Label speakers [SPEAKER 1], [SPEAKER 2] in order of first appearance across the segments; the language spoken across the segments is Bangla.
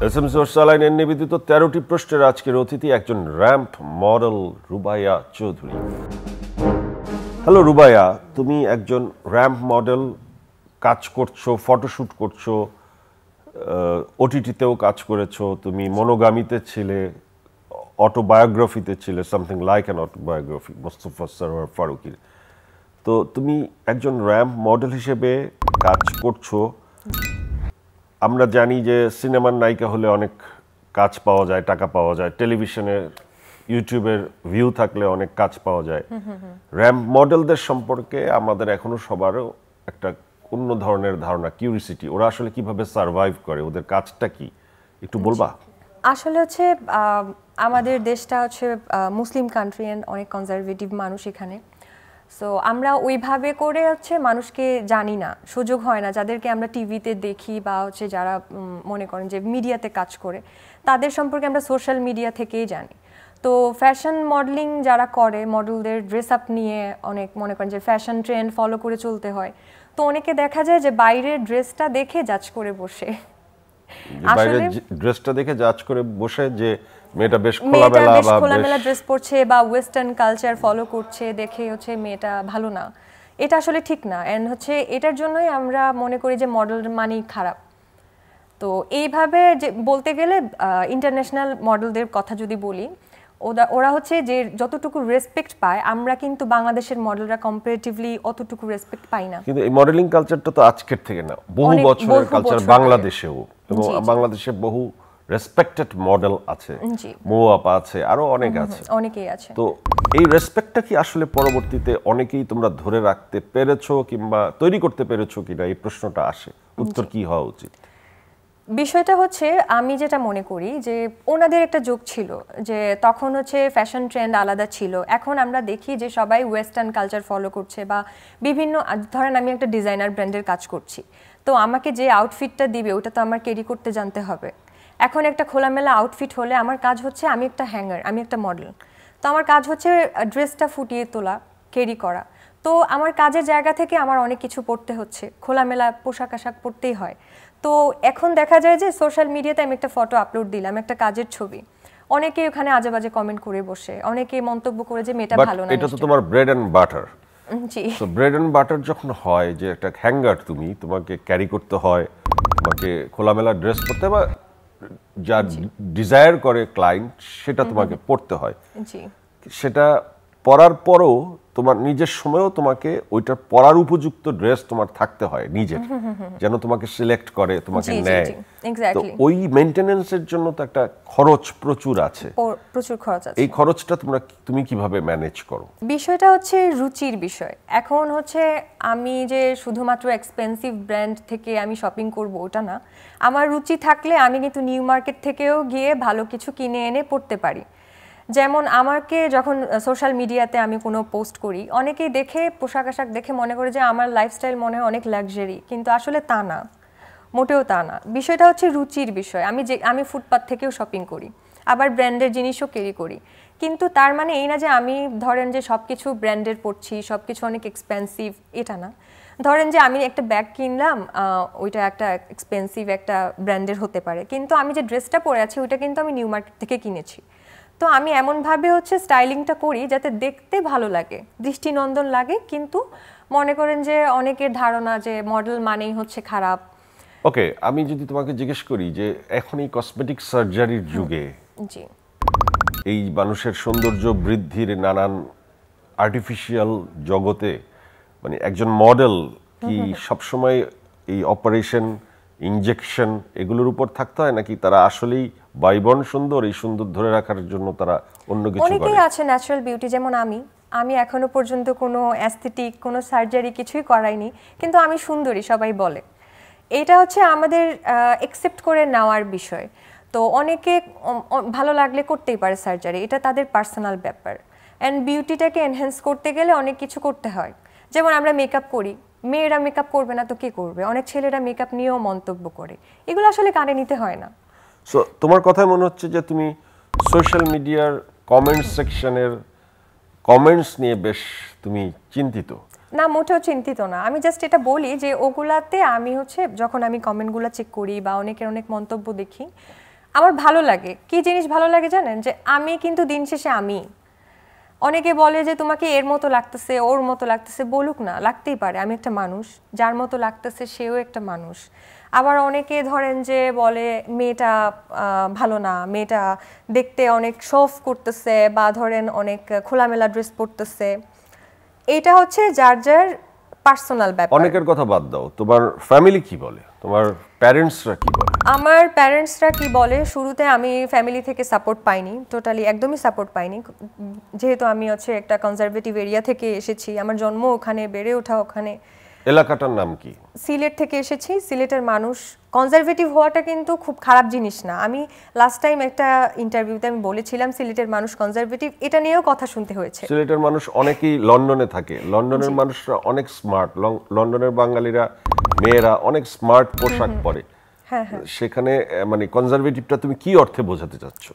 [SPEAKER 1] এসএমসি ওরসালাইনের নিবেদিত ১৩টি প্রশ্নের আজকের অতিথি একজন ramp model Rubaiya Chowdhury. Hello Rubaiya, তুমি একজন র্যাম্প মডেল, কাজ করছো, ফটোশ্যুট করছো, ওটিটিতেও কাজ করেছো, তুমি মনোগামীতে ছিলে, অটোবায়োগ্রাফিতে ছিলে, something like an autobiography Mostofa Sarwar ফারুকীর। তো তুমি একজন র্যাম্প মডেল হিসেবে কাজ করছো। আমরা জানি যে সিনেমার নায়িকা হলে অনেক কাজ পাওয়া যায়, টাকা পাওয়া যায়, টেলিভিশনে ইউটিউবের ভিউ থাকলে অনেক কাজ পাওয়া যায়। র্যাম্প মডেলদের সম্পর্কে আমাদের এখনো সবারও একটা অন্য ধরনের ধারণা, কিউরিসিটি, ওরা আসলে কিভাবে সারভাইভ করে, ওদের কাজটা কি একটু বলবা?
[SPEAKER 2] আসলে হচ্ছে আমাদের দেশটা হচ্ছে মুসলিম কান্ট্রি এন্ড অনেক কনজারভেটিভ মানুষ এখানে। সো আমরা ওইভাবে করে হচ্ছে মানুষকে জানি না, সুযোগ হয় না, যাদেরকে আমরা টিভিতে দেখি বা হচ্ছে যারা মনে করেন যে মিডিয়াতে কাজ করে তাদের সম্পর্কে আমরা সোশ্যাল মিডিয়া থেকেই জানি। তো ফ্যাশন মডেলিং যারা করে, মডেলদের ড্রেস আপ নিয়ে অনেক মনে করেন যে ফ্যাশন ট্রেন্ড ফলো করে চলতে হয়। তো অনেকে দেখা যায় যে বাইরের ড্রেসটা দেখে জাজ করে বসে,
[SPEAKER 1] বাইরের ড্রেসটা দেখে জাজ করে বসে যে মেয়েটা বেশ
[SPEAKER 2] খোলামেলা ড্রেস পরছে বা ওয়েস্টার্ন কালচার ফলো করছে দেখে হচ্ছে মেয়েটা ভালো না। এটা আসলে ঠিক না। এন্ড হচ্ছে এটার জন্যই আমরা মনে করি যে মডেল মানেই খারাপ। তো এইভাবে যে বলতে গেলে ইন্টারন্যাশনাল মডেলদের কথা যদি বলি, ওরা হচ্ছে যে যতটুকু রেসপেক্ট পায়, আমরা কিন্তু বাংলাদেশের মডেলরা কম্পারেটিভলি অতটুকু রেসপেক্ট পাই না।
[SPEAKER 1] কিন্তু এই মডেলিং কালচারটা তো আজকের থেকে না, বহু বছরের কালচার বাংলাদেশেও, এবং বাংলাদেশে বহু রেসপেক্টেড মডেল আছে, মৌ আপা আছে, আরো অনেক আছে,
[SPEAKER 2] অনেকেই আছে।
[SPEAKER 1] তো এই রেসপেক্টটা কি আসলে পরবর্তীতে অনেকেই তোমরা ধরে রাখতে পেরেছো কিংবা তৈরি করতে পেরেছো কিনা, এই প্রশ্নটা আসে, উত্তর কি হওয়া উচিত?
[SPEAKER 2] বিষয়টা হচ্ছে আমি যেটা মনে করি যে ওনাদের একটা যুগ ছিল যে তখন হচ্ছে ফ্যাশন ট্রেন্ড আলাদা ছিল। এখন আমরা দেখি যে সবাই ওয়েস্টার্ন কালচার ফলো করছে বা বিভিন্ন, ধরেন আমি একটা ডিজাইনার ব্র্যান্ডের কাজ করছি, তো আমাকে যে আউটফিটটা দিবে ওটা তো আমার ক্যারি করতে জানতে হবে। এখন একটা খোলামেলা আউটফিট হলে আমার কাজ হচ্ছে, আমি একটা হ্যাঙ্গার, আমি একটা মডেল, তো আমার কাজ হচ্ছে ড্রেসটা ফুটিয়ে তোলা, ক্যারি করা। তো আমার কাজের জায়গা থেকে আমার অনেক কিছু পড়তে হচ্ছে, খোলামেলা পোশাক আশাক পরতেই হয়। তো এখন দেখা যায় যে সোশ্যাল মিডিয়াতে আমি একটা ফটো আপলোড দিলাম, একটা কাজের ছবি, অনেকে ওখানে আজে বাজে কমেন্ট করে বসে, অনেকে মন্তব্য করে যে মেয়েটা ভালো না।
[SPEAKER 1] এটা তো তোমার ব্রেড এন্ড বাটার।
[SPEAKER 2] জি,
[SPEAKER 1] সো ব্রেড এন্ড বাটার যখন হয় যে একটা হ্যাঙ্গার তোমাকে ক্যারি করতে হয়, তোমাকে খোলামেলা ড্রেস পরতে হয়, যা ডিজায়ার করে ক্লায়েন্ট সেটা তোমাকে পড়তে হয়।
[SPEAKER 2] জি,
[SPEAKER 1] সেটা পরার পরও তোমার নিজের সময়ও তোমাকে ওইটার পরার উপযুক্ত ড্রেস তোমার থাকতে হয় নিজের, যেন তোমাকে সিলেক্ট করে, তোমাকে নেয়। তো ওই মেইনটেনেন্সের জন্য তো একটা খরচ প্রচুর আছে,
[SPEAKER 2] প্রচুর খরচ আছে।
[SPEAKER 1] এই খরচটা তুমি কিভাবে ম্যানেজ করো?
[SPEAKER 2] বিষয়টা হচ্ছে রুচির বিষয়। এখন হচ্ছে আমি যে শুধুমাত্র এক্সপেন্সিভ ব্র্যান্ড থেকে আমি শপিং করব ওটা না, আমার রুচি থাকলে আমি কিন্তু নিউ মার্কেট থেকেও গিয়ে ভালো কিছু কিনে এনে পড়তে পারি। যেমন আমাকে যখন সোশ্যাল মিডিয়াতে আমি কোনো পোস্ট করি, অনেকেই দেখে পোশাক আশাক দেখে মনে করে যে আমার লাইফস্টাইল মনে হয় অনেক লাক্সারি, কিন্তু আসলে তা না, মোটেও তা না। বিষয়টা হচ্ছে রুচির বিষয়। আমি ফুটপাথ থেকেও শপিং করি, আবার ব্র্যান্ডের জিনিসও ক্যারি করি, কিন্তু তার মানে এই না যে আমি ধরেন যে সব কিছু ব্র্যান্ডের পড়ছি, সব কিছু অনেক এক্সপেন্সিভ, এটা না। ধরেন যে আমি একটা ব্যাগ কিনলাম, ওইটা একটা এক্সপেন্সিভ একটা ব্র্যান্ডের হতে পারে, কিন্তু আমি যে ড্রেসটা পরে আছি ওইটা কিন্তু আমি নিউ মার্কেট থেকে কিনেছি। তো আমি এমনভাবে হচ্ছে স্টাইলিংটা করি যাতে দেখতে ভালো লাগে, দৃষ্টিনন্দন লাগে, কিন্তু মনে করেন যে অনেকের ধারণা যে মডেল মানেই হচ্ছে খারাপ।
[SPEAKER 1] ওকে, আমি যদি তোমাকে জিজ্ঞেস করি যে এখন এই কসমেটিক সার্জারির যুগে,
[SPEAKER 2] জি,
[SPEAKER 1] এই মানুষের সৌন্দর্য বৃদ্ধির নানান আর্টিফিশিয়াল জগতে, মানে একজন মডেল কি সবসময় এই অপারেশন, ইনজেকশন এগুলোর উপর থাকতে হয়, নাকি তারা আসলেই বাইবর্ন সুন্দর, এই সুন্দর ধরে রাখার জন্য তারা অন্য কিছু করে?
[SPEAKER 2] অনেকেই আছে ন্যাচারাল বিউটি, যেমন আমি এখনো পর্যন্ত কোনো অ্যাস্থেটিক কোনো সার্জারি কিছুই করাইনি, কিন্তু আমি সুন্দরী সবাই বলে। এটা হচ্ছে আমাদের অ্যাকসেপ্ট করে নেওয়ার বিষয়। তো অনেকে ভালো লাগলে করতেই পারে সার্জারি, এটা তাদের পার্সোনাল ব্যাপার। অ্যান্ড বিউটিটাকে এনহ্যান্স করতে গেলে অনেক কিছু করতে হয়। যেমন আমরা মেকআপ করি, মেয়েরা মেকআপ করবে না তো কে করবে? অনেক ছেলেরা মেকআপ নিয়েও মন্তব্য করে, এগুলো আসলে কানে নিতে হয় না।
[SPEAKER 1] সো তোমার কথায় মনে হচ্ছে যে তুমি সোশ্যাল মিডিয়ার কমেন্ট সেকশনের কমেন্টস নিয়ে বেশ তুমি চিন্তিত।
[SPEAKER 2] না, মোটেও চিন্তিত না। আমি জাস্ট এটা বলি যে ওগুলাতে আমি হচ্ছে যখন আমি কমেন্টগুলো চেক করি বা অনেকের অনেক মন্তব্য দেখি, আমার ভালো লাগে, কি জিনিস ভালো লাগে জানেন, যে আমি কিন্তু দিন শেষে আমি, অনেকে বলে যে তোমাকে এর মতো লাগতেছে ওর মতো লাগতেছে, বলুক না, লাগতেই পারে, আমি একটা মানুষ, যার মতো লাগতেছে সেও একটা মানুষ। আবার অনেকে ধরেন যে বলে মেয়েটা ভালো না, মেয়েটা দেখতে অনেক শো অফ করতেছে, বা ধরেন অনেক খোলামেলা ড্রেস পরতেছে। এটা হচ্ছে যার যার পার্সোনাল ব্যাপার।
[SPEAKER 1] অনেকের কথা বাদ দাও, তোমার ফ্যামিলি কি বলে, তোমার প্যারেন্টসরা কি বলে?
[SPEAKER 2] আমার প্যারেন্টসরা কি বলে, শুরুতে আমি ফ্যামিলি থেকে সাপোর্ট পাইনি, টোটালি একদমই সাপোর্ট পাইনি, যেহেতু আমি হচ্ছে একটা কনজারভেটিভ এরিয়া থেকে এসেছি, আমার জন্ম ওখানে, বেড়ে ওঠা ওখানে।
[SPEAKER 1] এলাকাটার নাম কি?
[SPEAKER 2] সিলেট থেকে এসেছি। সিলেটের মানুষ কনজারভেটিভ হওয়াটা কিন্তু খুব খারাপ জিনিস না। আমি লাস্ট টাইম একটা ইন্টারভিউতে আমি বলেছিলাম সিলেটের মানুষ কনজারভেটিভ, এটা নিয়েও কথা শুনতে হয়েছে।
[SPEAKER 1] সিলেটের মানুষ অনেকেই লন্ডনে থাকে, লন্ডনের মানুষরা অনেক স্মার্ট, লন্ডনের বাঙালিরা মেয়েরা অনেক স্মার্ট পোশাক পরে। সেখানে মানে কনজারভেটিভটা তুমি কি অর্থে বোঝাতে চাচ্ছ?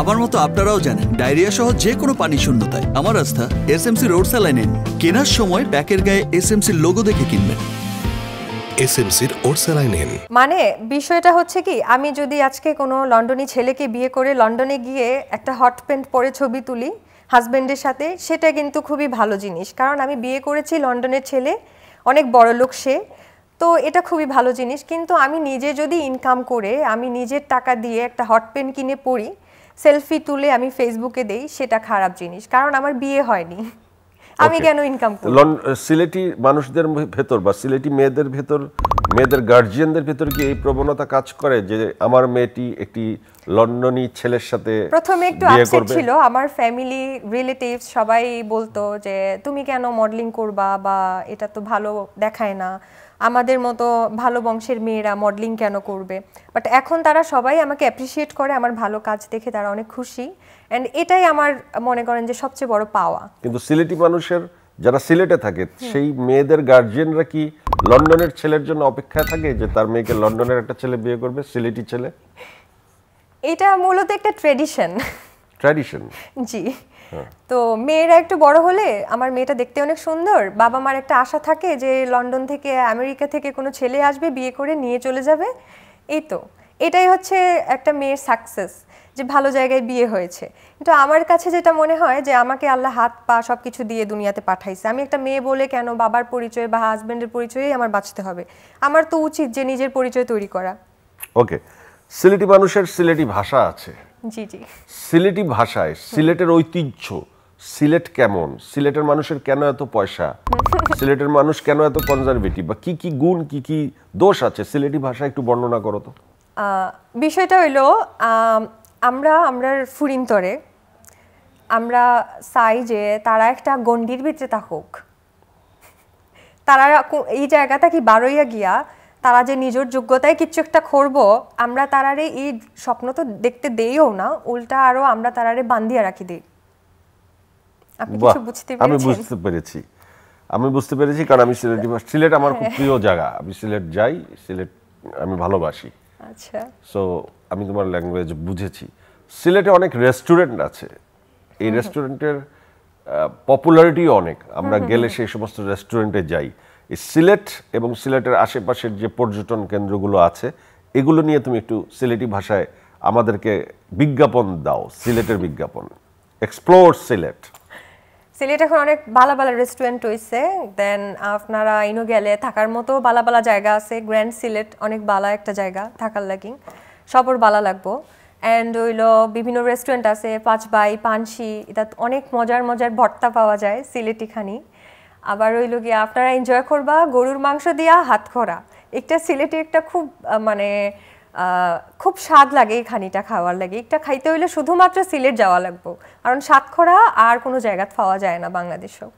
[SPEAKER 3] আমার মতো আপনারাও জানেন ডায়রিয়া সহ যে কোনো পানি শূন্যতায় আমার আস্থা এসএমসি রোড স্যালাইন। কেনার সময় প্যাকের গায়ে এসএমসির লোগো দেখে কিনবেন।
[SPEAKER 4] এসএমসির ওরসালাইন।
[SPEAKER 2] মানে বিষয়টা হচ্ছে কি, আমি যদি আজকে কোনো লন্ডনী ছেলেকে বিয়ে করে লন্ডনে গিয়ে একটা হট প্যান্ট পরে ছবি তুলি হাজবেন্ডের সাথে, সেটা কিন্তু খুবই ভালো জিনিস, কারণ আমি বিয়ে করেছি লন্ডনের ছেলে, অনেক বড় লোক সে, তো এটা খুবই ভালো জিনিস। কিন্তু আমি নিজে যদি ইনকাম করে আমি নিজের টাকা দিয়ে একটা হট প্যান্ট কিনে পরি, সেলফি তুলে আমি ফেসবুকে দেই, সেটা খারাপ জিনিস, কারণ আমার বিয়ে হয়নি, আমি কেন ইনকাম করব?
[SPEAKER 1] সিলেটি মানুষদের ভেতর বা সিলেটি মেয়েদের ভেতর, মেয়েদের গার্জিয়ানদের ভেতর কি এই প্রবণতা কাজ করে যে আমার মেয়েটি একটি লন্ডনী ছেলের সাথে
[SPEAKER 2] প্রথমে একটু আপসেট ছিল, আমার ফ্যামিলি রিলেটিভস সবাই বলতো যে তুমি কেন মডেলিং করবা, বা এটা তো ভালো দেখায় না, আমাদের মতো ভালো বংশের মেয়েরা মডেলিং কেন করবে। বাট এখন তারা সবাই আমাকে অ্যাপ্রিসিয়েট করে, আমার ভালো কাজ দেখে তারা অনেক খুশি, অ্যান্ড এটাই আমার মনে করেন যে সবচেয়ে বড় পাওয়া।
[SPEAKER 1] কিন্তু সিলেটি মানুষের যারা সিলেটে থাকে সেই মেয়েদের গার্জিয়ানরা কি লন্ডনের ছেলের জন্য অপেক্ষায় থাকে যে তার মেয়েকে লন্ডনের একটা ছেলে বিয়ে করবে, সিলেটি ছেলে?
[SPEAKER 2] এটা মূলত একটা ট্র্যাডিশন। জি। তো মেয়েরা একটু বড় হলে, আমার মেয়েটা দেখতে অনেক সুন্দর, বাবা মার একটা আশা থাকে যে লন্ডন থেকে আমেরিকা থেকে কোনো ছেলে আসবে, বিয়ে করে নিয়ে চলে যাবে, এই তো এটাই হচ্ছে একটা মেয়ের সাকসেস, যে ভালো জায়গায় বিয়ে হয়েছে। কিন্তু আমার কাছে যেটা মনে হয় যে আমাকে আল্লাহ হাত পা সব কিছু দিয়ে দুনিয়াতে পাঠাইছে, আমি একটা মেয়ে বলে কেন বাবার পরিচয় বা হাজবেন্ডের পরিচয়েই আমার বাঁচতে হবে? আমার তো উচিত যে নিজের পরিচয় তৈরি করা।
[SPEAKER 1] ওকে, সিলেটি মানুষের সিলেটি ভাষা আছে।
[SPEAKER 2] জি জি।
[SPEAKER 1] সিলেটি ভাষায় সিলেটের ঐতিহ্য, সিলেট কেমন, সিলেটের মানুষের কেন এত পয়সা, সিলেটের মানুষ কেন এত কনজারভেটিভ, বা কি কি গুণ কি কি দোষ আছে সিলেটি ভাষায় একটু বর্ণনা করো তো।
[SPEAKER 2] বিষয়টা হইলো আমরা ফুরিন্তরে আমরা চাই যে তারা একটা গণ্ডির ভিতরে থাকুক, তারা এই জায়গাটা কি বারইয়া গিয়া তারা যে নিজের যোগ্যতায় কিছু একটা করবো, আমরা তারারে এই স্বপ্ন তো দেখতে দেইও না, উল্টা আরো আমরা তারারে বান্ধিয়া রাখি দিই। আপনি কিছু বুঝতে পেরেছেন?
[SPEAKER 1] আমি বুঝতে পেরেছি, কারণ আমি সিলেট আমার খুব প্রিয় জায়গা, আমি সিলেট যাই, সিলেট আমি ভালোবাসি।
[SPEAKER 2] আচ্ছা,
[SPEAKER 1] সো আমি তোমার ল্যাঙ্গুয়েজ বুঝেছি। সিলেটে অনেক রেস্টুরেন্ট আছে, এই রেস্টুরেন্টের পপুলারিটিও অনেক, আমরা গেলে সেই সমস্ত রেস্টুরেন্টে যাই। এই সিলেট এবং সিলেটের আশেপাশের যে পর্যটন কেন্দ্রগুলো আছে এগুলো নিয়ে তুমি একটু সিলেটি ভাষায় আমাদেরকে বিজ্ঞাপন দাও, সিলেটের বিজ্ঞাপন। এক্সপ্লোর সিলেট।
[SPEAKER 2] সিলেট এখন অনেক ভালো ভালো রেস্টুরেন্ট হইছে, দেন আপনারা ইনো গেলে থাকার মতো ভালো ভালো জায়গা আছে। গ্র্যান্ড সিলেট অনেক ভালো একটা জায়গা থাকার লাগি, সবর ভালো লাগবো। অ্যান্ড হইলো বিভিন্ন রেস্টুরেন্ট আছে, পাঁচবাই, পানসি, এটা অনেক মজার মজার ভর্তা পাওয়া যায় সিলেটি খানি। আবার হইলো গিয়ে আপনারা এনজয় করবা গরুর মাংস দিয়া হাতখড়া, একটা সিলেটি একটা খুব মানে খুব স্বাদ লাগে এই খানিটা খাওয়ার লাগে। একটা খাইতে হইলে শুধুমাত্র সিলেট যাওয়া লাগবো, কারণ সাতক্ষরা আর কোনো জায়গায় পাওয়া যায় না বাংলাদেশেও।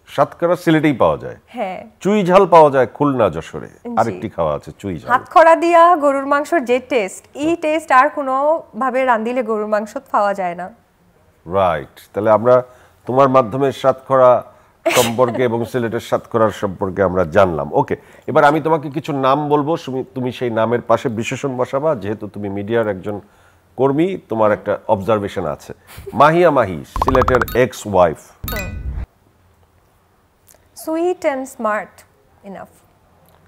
[SPEAKER 1] সাতক্ষরা সিলেটেই পাওয়া যায়।
[SPEAKER 2] হ্যাঁ,
[SPEAKER 1] চুই ঝাল পাওয়া যায় খুলনা যশোরে, আরেকটি খাওয়া আছে চুই ঝাল।
[SPEAKER 2] হাতখড়া দিয়া গরুর মাংসর যে টেস্ট, এই টেস্ট আর কোনো ভাবে রান্ধিলে গরুর মাংস পাওয়া যায় না।
[SPEAKER 1] রাইট, তাহলে আমরা তোমার মাধ্যমে সাতক্ষরা সম্পর্কে এবং সিলেটের সাতক্ষরার সম্পর্কে আমরা জানলাম। ওকে, এবার আমি তোমাকে কিছু নাম বলবো, তুমি সেই নামের পাশে বিশেষণ বসাবা, যেহেতু তুমি মিডিয়ার একজন কর্মী, তোমার একটা অবজারভেশন আছে। মাহিয়া মাহি, সিলেটের ex wife.
[SPEAKER 2] Sweet and smart enough.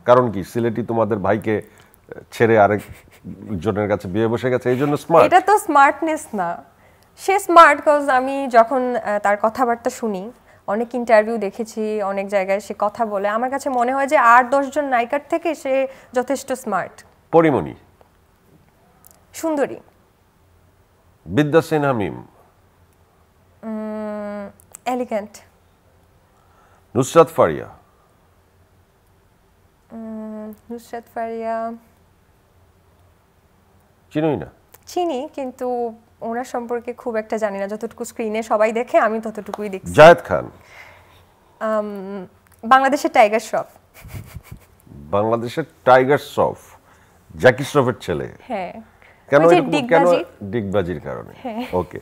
[SPEAKER 1] কারণ কি সিলেটি তোমাদের ভাইকে ছেড়ে আরেক জনের কাছে বিয়ে বসে গেছে এই জন্য স্মার্ট?
[SPEAKER 2] এটা তো স্মার্টনেস না, সে স্মার্ট কজ আমি যখন তার কথাবার্তা শুনি, অনেক ইন্টারভিউ দেখেছি, অনেক জায়গায় সে কথা বলে, আমার কাছে মনে হয় যে 8-10 জন নায়িকার থেকে সে যথেষ্ট স্মার্ট।
[SPEAKER 1] পরিমণি,
[SPEAKER 2] সুন্দরী,
[SPEAKER 1] বিদ্যা সিনহা মিম,
[SPEAKER 2] এলিগেন্ট,
[SPEAKER 1] নুসরাত ফারিয়া,
[SPEAKER 2] নুসরাত ফারিয়া
[SPEAKER 1] চিনুই না?
[SPEAKER 2] চিনি, কিন্তু ওনার সম্পর্কে খুব একটা জানি না, যতটুকু স্ক্রিনে সবাই দেখে আমি ততটুকুই দেখছি।
[SPEAKER 1] জায়েদ খান,
[SPEAKER 2] বাংলাদেশের টাইগার শ্রফ।
[SPEAKER 1] বাংলাদেশের টাইগার শ্রফ, জ্যাকি শ্রফের ছেলে।
[SPEAKER 2] হ্যাঁ,
[SPEAKER 1] কেন
[SPEAKER 2] ওই যে
[SPEAKER 1] এরকম, কেন?
[SPEAKER 2] ডিগবাজি।
[SPEAKER 1] ডিগবাজির কারণে। ওকে,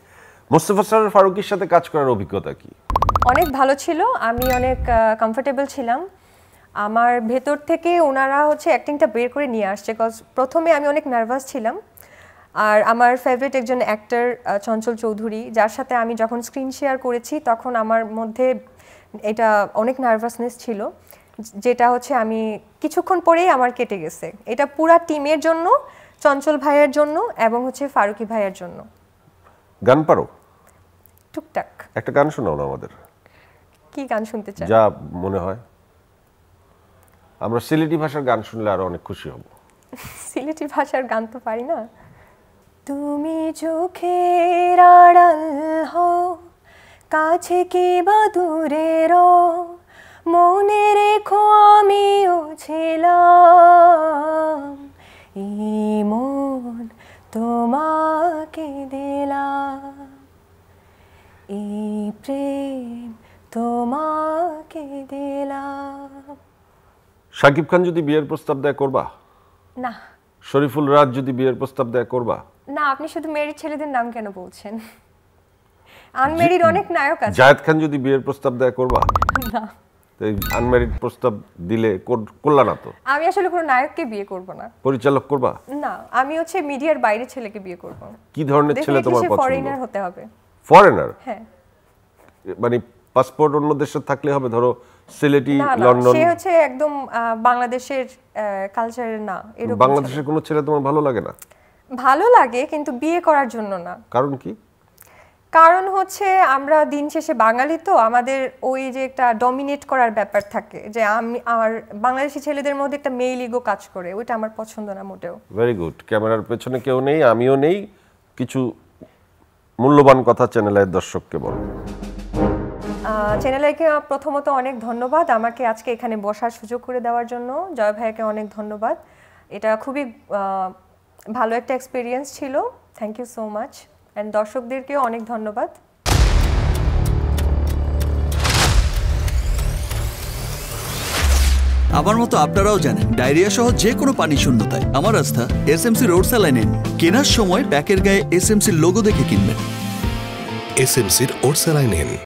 [SPEAKER 1] মোস্তফা সরোয়ার ফারুকীর সাথে কাজ করার অভিজ্ঞতা কি?
[SPEAKER 2] অনেক ভালো ছিল, আমি অনেক কমফোর্টেবল ছিলাম। আমার ভেতর থেকে ওনারা হচ্ছে অ্যাক্টিংটা বের করে নিয়ে আসছে, কজ প্রথমে আমি অনেক নার্ভাস ছিলাম। আর আমার ফেভারিট একজন অ্যাক্টর চঞ্চল চৌধুরী, যার সাথে আমি যখন স্ক্রিন শেয়ার করেছি তখন আমার মধ্যে এটা অনেক নার্ভাসনেস ছিল, যেটা হচ্ছে আমি কিছুক্ষণ পরেই আমার কেটে গেছে। এটা পুরা টিমের জন্য, চঞ্চল ভাইয়ের জন্য এবং হচ্ছে ফারুকী ভাইয়ের জন্য।
[SPEAKER 1] গান পারো?
[SPEAKER 2] টুকটাক।
[SPEAKER 1] একটা গান শোনাও না আমাদের।
[SPEAKER 2] কি গান শুনতে চাই?
[SPEAKER 1] যা মনে হয়। আমরা সিলেটি ভাষার গান শুনলে আরো অনেক খুশি হব।
[SPEAKER 2] সিলেটি ভাষার গান তো পারি না। তুমি চোখের আড়াল হও, কাছে কি বা দূরে রও, মনে রেখো আমিও ছিলাম, এই মন তোমাকে দিলাম, এই প্রেম তোমাকে দিলাম।
[SPEAKER 1] শাকিব খান যদি বিয়ের প্রস্তাব দেয় করবা?
[SPEAKER 2] না
[SPEAKER 1] শরীফুল রাজ যদি বিয়ের প্রস্তাব দেয় করবা?
[SPEAKER 2] না, আপনি শুধু মেরিড ছেলেদের নাম কেন বলছেন? আনমেরিড অনেক নায়ক আছে।
[SPEAKER 1] জায়েদ খান যদি বিয়ের প্রস্তাব দেয় করবা?
[SPEAKER 2] না,
[SPEAKER 1] এই আনম্যারিড প্রস্তাব দিলে করলা না তো?
[SPEAKER 2] আমি আসলে কোনো নায়ককে বিয়ে করব না।
[SPEAKER 1] পরিচালক করবা?
[SPEAKER 2] না, আমি হচ্ছে মিডিয়ার বাইরে ছেলেকে বিয়ে করব।
[SPEAKER 1] কি ধরনের ছেলে তোমার পছন্দ?
[SPEAKER 2] ফরেনার হতে হবে।
[SPEAKER 1] ফরেনার?
[SPEAKER 2] হ্যাঁ।
[SPEAKER 1] মানে পাসপোর্ট অন্য দেশের থাকলে হবে, ধরো সিলেটি,
[SPEAKER 2] না না,
[SPEAKER 1] লন্ডন?
[SPEAKER 2] সে হচ্ছে একদম বাংলাদেশের কালচারের না, এরকম।
[SPEAKER 1] বাংলাদেশের কোনো ছেলে তোমার ভালো লাগে না?
[SPEAKER 2] ভালো লাগে, কিন্তু বিয়ে করার জন্য না।
[SPEAKER 1] কারণ কি?
[SPEAKER 2] কারণ হচ্ছে আমরা দিন শেষে বাঙালি, তো আমাদের ওই যে একটা ডমিনেট করার ব্যাপার থাকে, যে আমি আমার বাংলাদেশি ছেলেদের মধ্যে একটা মেল ইগো কাজ করে, ওইটা আমার পছন্দ না মোটেও।
[SPEAKER 1] Very good. ক্যামেরার পেছনে কেউ নেই, আমিও নেই, কিছু মূল্যবান কথা চ্যানেলের দর্শককে বলো।
[SPEAKER 2] চ্যানেলকে প্রথমত অনেক ধন্যবাদ আমাকে আজকে এখানে বসার সুযোগ করে দেওয়ার জন্য। জয় ভাইয়াকে অনেক ধন্যবাদ, এটা খুবই ভালো একটা এক্সপিরিয়েন্স ছিল। Thank you so much. And দর্শকদেরকেও অনেক ধন্যবাদ।
[SPEAKER 3] আমার মতো আপনারাও জানেন ডায়রিয়া সহ যে কোনো পানি শূন্যতায় আমার আস্থা এসএমসি রোড স্যালাইন। কেনার সময় প্যাকের গায়ে এসএমসির লোগো দেখে কিনবেন।
[SPEAKER 4] এসএমসির ওরসালাইন।